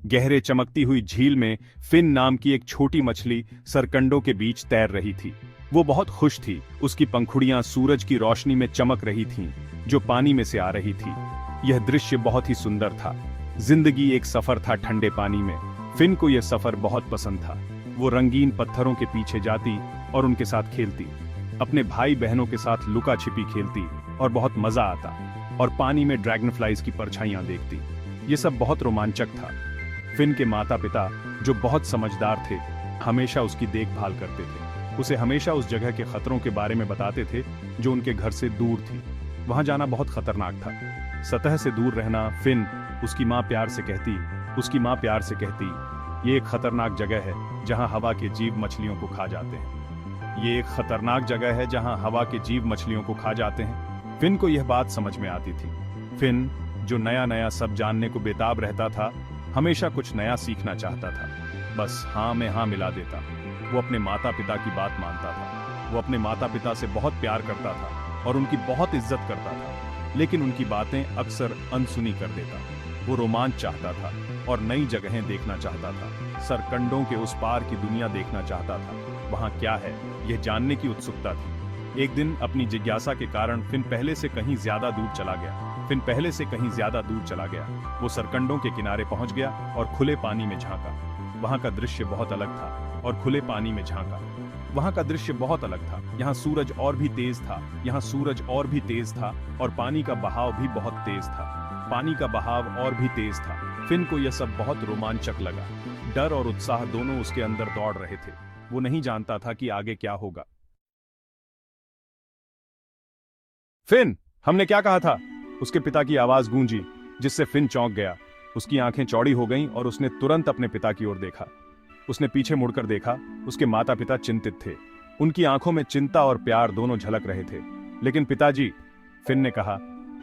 गहरे चमकती हुई झील में फिन नाम की एक छोटी मछली सरकंडों के बीच तैर रही थी। वो बहुत खुश थी। उसकी पंखुड़ियां सूरज की रोशनी में चमक रही थीं, जो पानी में से आ रही थी। यह दृश्य बहुत ही सुंदर था। जिंदगी एक सफर था ठंडे पानी में। फिन को यह सफर बहुत पसंद था। वो रंगीन पत्थरों के पीछे जाती और उनके साथ खेलती, अपने भाई बहनों के साथ लुका छिपी खेलती और बहुत मजा आता, और पानी में ड्रैगनफ्लाइज की परछाइयां देखती। ये सब बहुत रोमांचक था। फिन के माता पिता, जो बहुत समझदार थे, हमेशा उसकी देखभाल करते थे। उसे हमेशा उस जगह के खतरों के बारे में बताते थे जो उनके घर से दूर थी। वहां जाना बहुत खतरनाक था। सतह से दूर रहना। फिन उसकी माँ प्यार से कहती, ये एक खतरनाक जगह है जहां हवा के जीव मछलियों को खा जाते हैं। ये एक खतरनाक जगह है जहां हवा के जीव मछलियों को खा जाते हैं। फिन को यह बात समझ में आती थी। फिन, जो नया नया सब जानने को बेताब रहता था, हमेशा कुछ नया सीखना चाहता था। बस हाँ में हाँ मिला देता। वो अपने माता पिता की बात मानता था। वो अपने माता पिता से बहुत प्यार करता था और उनकी बहुत इज्जत करता था, लेकिन उनकी बातें अक्सर अनसुनी कर देता। वो रोमांच चाहता था और नई जगहें देखना चाहता था। सरकंडों के उस पार की दुनिया देखना चाहता था। वहां क्या है, यह जानने की उत्सुकता थी। एक दिन अपनी जिज्ञासा के कारण फिन पहले से कहीं ज्यादा दूर चला गया। वो सरकंडों के किनारे पहुंच गया और खुले पानी में झांका। वहां का दृश्य बहुत अलग था। यहाँ सूरज और भी तेज था और पानी का बहाव भी बहुत तेज था। फिन को यह सब बहुत रोमांचक लगा। डर और उत्साह दोनों उसके अंदर दौड़ रहे थे। वो नहीं जानता था कि आगे क्या होगा। फिन, हमने क्या कहा था? उसके पिता की आवाज गूंजी, जिससे फिन चौंक गया। उसकी आंखें चौड़ी हो गईं और उसने तुरंत अपने पिता की ओर देखा। उसने पीछे मुड़कर देखा। उसके माता पिता चिंतित थे। उनकी आंखों में चिंता और प्यार दोनों झलक रहे थे। लेकिन पिताजी, फिन ने कहा,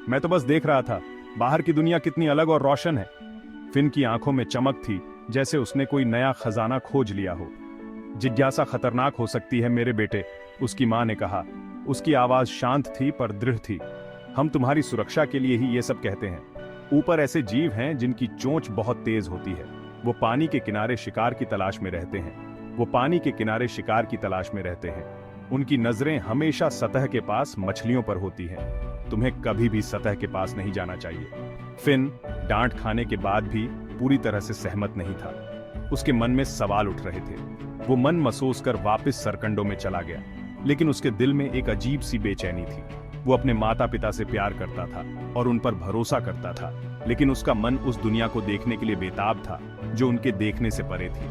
मैं तो बस देख रहा था, बाहर की दुनिया कितनी अलग और रोशन है। फिन की आंखों में चमक थी, जैसे उसने कोई नया खजाना खोज लिया हो। जिज्ञासा खतरनाक हो सकती है मेरे बेटे, उसकी मां ने कहा। उसकी आवाज शांत थी पर दृढ़ थी। हम तुम्हारी सुरक्षा के लिए ही ये सब कहते हैं। ऊपर ऐसे जीव हैं जिनकी चोंच बहुत तेज होती है। वो पानी के किनारे शिकार की तलाश में रहते हैं। उनकी नजरें हमेशा सतह के पास मछलियों पर होती हैं। तुम्हें कभी भी सतह के पास नहीं जाना चाहिए। फिन डांट खाने के बाद भी पूरी तरह से सहमत नहीं था। उसके मन में सवाल उठ रहे थे। वो मन मसोस कर वापस सरकंडों में चला गया, लेकिन उसके दिल में एक अजीब सी बेचैनी थी। वो अपने माता पिता से प्यार करता था और उन पर भरोसा करता था, लेकिन उसका मन उस दुनिया को देखने के लिए बेताब था जो उनके देखने से परे थी।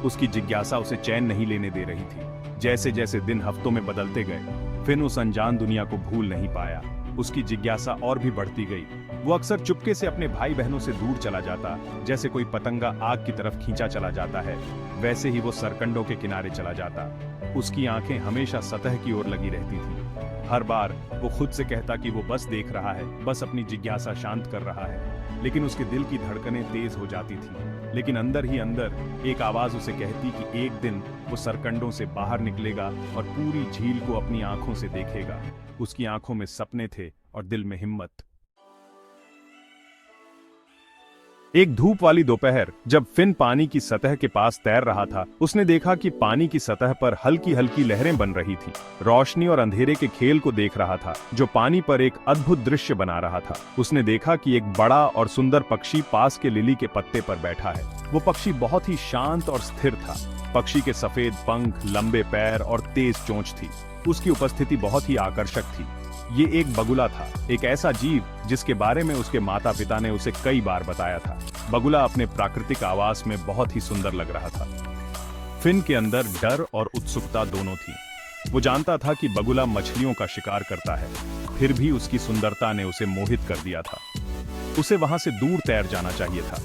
उसकी जिज्ञासा उसे चैन नहीं लेने दे रही थी। जैसे जैसे दिन हफ्तों में बदलते गए, फिन उस अनजान दुनिया को भूल नहीं पाया। उसकी जिज्ञासा और भी बढ़ती गई। वो अक्सर चुपके से अपने भाई बहनों से दूर चला जाता, जैसे कोई पतंगा आग की तरफ खींचा चला जाता है। वैसे ही वो सरकंडों के किनारे चला जाता। उसकी आंखें हमेशा सतह की ओर लगी रहती थीं। हर बार वो खुद से कहता कि वो बस देख रहा है, बस अपनी जिज्ञासा शांत कर रहा है। लेकिन उसके दिल की धड़कनें तेज हो जाती थीं। लेकिन अंदर ही अंदर एक आवाज उसे कहती कि एक दिन वो सरकंडों से बाहर निकलेगा और पूरी झील को अपनी आंखों से देखेगा। उसकी आंखों में सपने थे और दिल में हिम्मत। एक धूप वाली दोपहर, जब फिन पानी की सतह के पास तैर रहा था, उसने देखा कि पानी की सतह पर हल्की हल्की लहरें बन रही थीं। रोशनी और अंधेरे के खेल को देख रहा था, जो पानी पर एक अद्भुत दृश्य बना रहा था। उसने देखा कि एक बड़ा और सुंदर पक्षी पास के लिली के पत्ते पर बैठा है। वो पक्षी बहुत ही शांत और स्थिर था। पक्षी के सफेद पंख, लंबे पैर और तेज चोंच थी। उसकी उपस्थिति बहुत ही आकर्षक थी। ये एक बगुला था, एक ऐसा जीव जिसके बारे में उसके माता पिता ने उसे कई बार बताया था। बगुला अपने प्राकृतिक आवास में बहुत ही सुंदर लग रहा था। फिन के अंदर डर और उत्सुकता दोनों थी। वो जानता था कि बगुला मछलियों का शिकार करता है, फिर भी उसकी सुंदरता ने उसे मोहित कर दिया था। उसे वहां से दूर तैर जाना चाहिए था।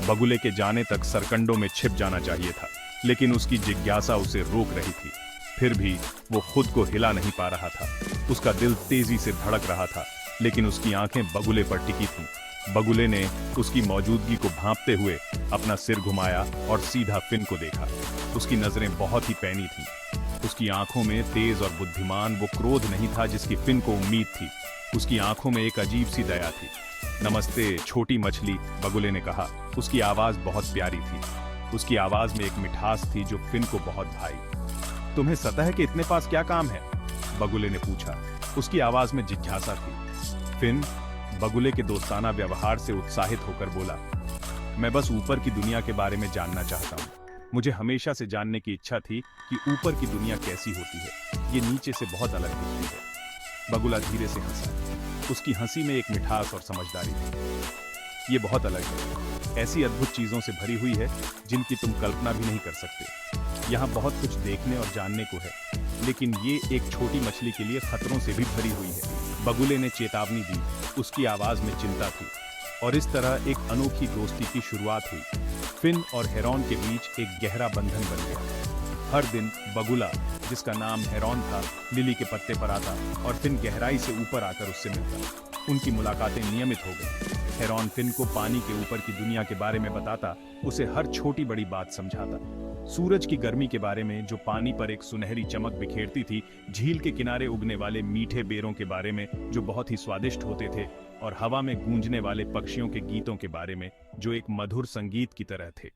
बगुले के जाने तक सरकंडों में छिप जाना चाहिए था, लेकिन उसकी जिज्ञासा उसे रोक रही थी। फिर भी वो खुद को हिला नहीं पा रहा था। उसका दिल तेजी से धड़क रहा था, लेकिन उसकी आंखें बगुले पर टिकी थीं। बगुले ने उसकी मौजूदगी को भांपते हुए अपना सिर घुमाया और सीधा फिन को देखा। उसकी नजरें बहुत ही पैनी थीं। उसकी आंखों में तेज और बुद्धिमान वो क्रोध नहीं था जिसकी फिन को उम्मीद थी। उसकी आंखों में एक अजीब सी दया थी। नमस्ते छोटी मछली, बगुले ने कहा। उसकी आवाज बहुत प्यारी थी। उसकी आवाज में एक मिठास थी जो फिन को बहुत भाई। तुम्हें सतह के इतने पास क्या काम है? बगुले ने पूछा। उसकी आवाज में जिज्ञासा थी। फिन बगुले के दोस्ताना व्यवहार से उत्साहित होकर बोला, मैं बस ऊपर की दुनिया के बारे में जानना चाहता हूँ। मुझे हमेशा से जानने की इच्छा थी कि ऊपर की दुनिया कैसी होती है। ये नीचे से बहुत अलग दिखती है। बगुला धीरे से हंसा। उसकी हंसी में एक मिठास और समझदारी थी। ये बहुत अलग है। ऐसी अद्भुत चीजों से भरी हुई है जिनकी तुम कल्पना भी नहीं कर सकते। यहाँ बहुत कुछ देखने और जानने को है, लेकिन ये एक छोटी मछली के लिए खतरों से भी भरी हुई है। बगुले ने चेतावनी दी। उसकी आवाज में चिंता थी। और इस तरह एक अनोखी दोस्ती की शुरुआत हुई। फिन और हेरॉन के बीच एक गहरा बंधन बन गया। हर दिन बगुला, जिसका नाम हेरॉन था, लिली के पत्ते पर आता और फिन गहराई से ऊपर आकर उससे मिलता। उनकी मुलाकातें नियमित हो गई। हेरॉन फिन को पानी के ऊपर की दुनिया के बारे में बताता, उसे हर छोटी बड़ी बात समझाता। सूरज की गर्मी के बारे में जो पानी पर एक सुनहरी चमक बिखेरती थी, झील के किनारे उगने वाले मीठे बेरों के बारे में जो बहुत ही स्वादिष्ट होते थे, और हवा में गूंजने वाले पक्षियों के गीतों के बारे में जो एक मधुर संगीत की तरह थे।